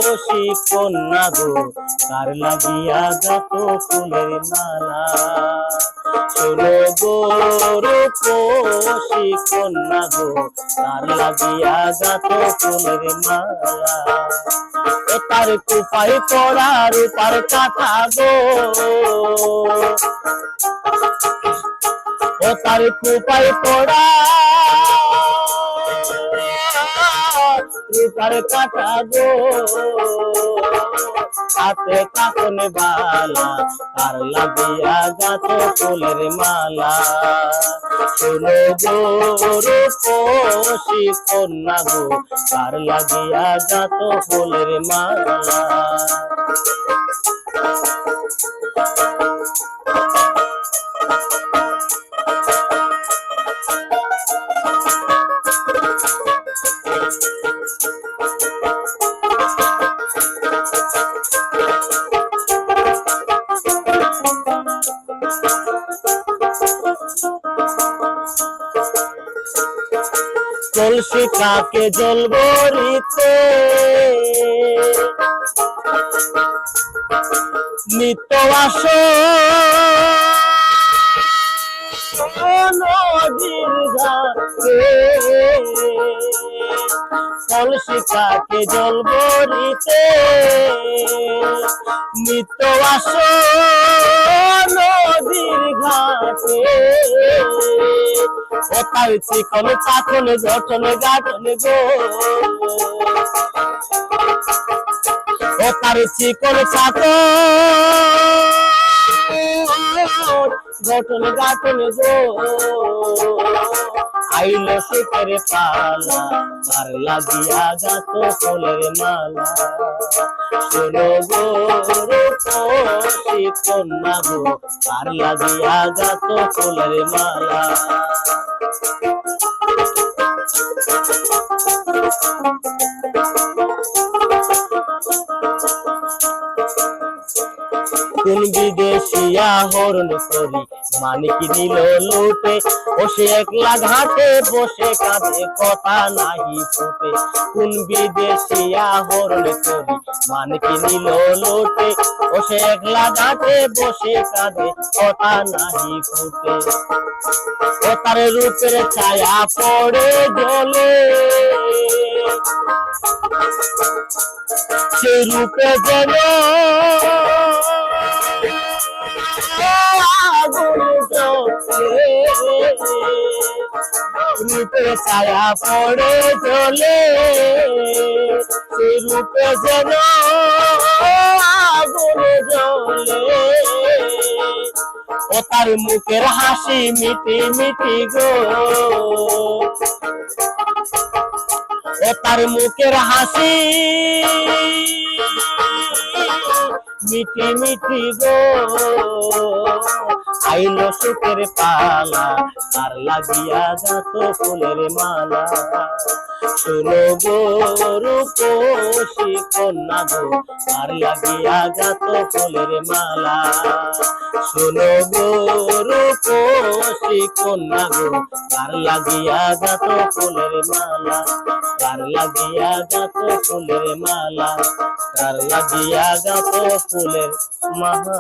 রূপসী কন্যা গো কার লাগিয়া গাত ফুলের মালা শোনো গো রূপসী কন্যা গো কার লাগিয়া গাত ফুলের মালা ও তার কুপাই পড়া রূপার কাঁথা গো ও তার কুপাই পড়া রূপার কাঁথা গো হাতে কাকনে বালা কার লাগিয়া গাত ফুলের মালা শোনো গো রূপসী কন্যা গো কার লাগিয়া গাত ফুলের মালা কলসি কাকে জল ভরিতে নিত্য আসো নদীর ঘাটে কলসি কাকে জল ভরিতে নিত্য আসো নদীর ঘাটে ও তাই চিকন চাকন গঠন গাঠন গো ও তার চিকন চাকন গঠন গাঠন গো আইলো সুখের পালা কার লাগিয়া গাত ফুলের মালা শোনো গো রূপসী কন্যা গো কার লাগিয়া গাত ফুলের মালা কোন বিদেশিয়া হরণ করি মানিক নিল লুটে বসে একলা ঘাটে বসে কাঁদে কথা নাহি ফুটে কোন বিদেশিয়া হরণ করি মানিক নিল লুটে বসে একলা ঘাটে বসে কাঁদে কথা নাহি ফুটে ও তার রূপের ছায়া পড়ে জলে সে রূপে যেন রূপে ছায়া পড়ে চলে সে রূপে যেন আগুন জ্বলে ও তার মুখের হাসি মিটি মিটি গো ও তার মুখের হাসি মিটি মিটি গো আইলো সুখের পালা কার লাগিয়া গাত ফুলের মালা শোনো গো রূপসী কন্যা গো কার লাগিয়া গাত ফুলের মালা শোনো গো রূপসী কন্যা গো কার লাগিয়া গাত ফুলের মালা কার লাগিয়া গাত ফুলের মালা কার লাগিয়া গাত ফুলের মালা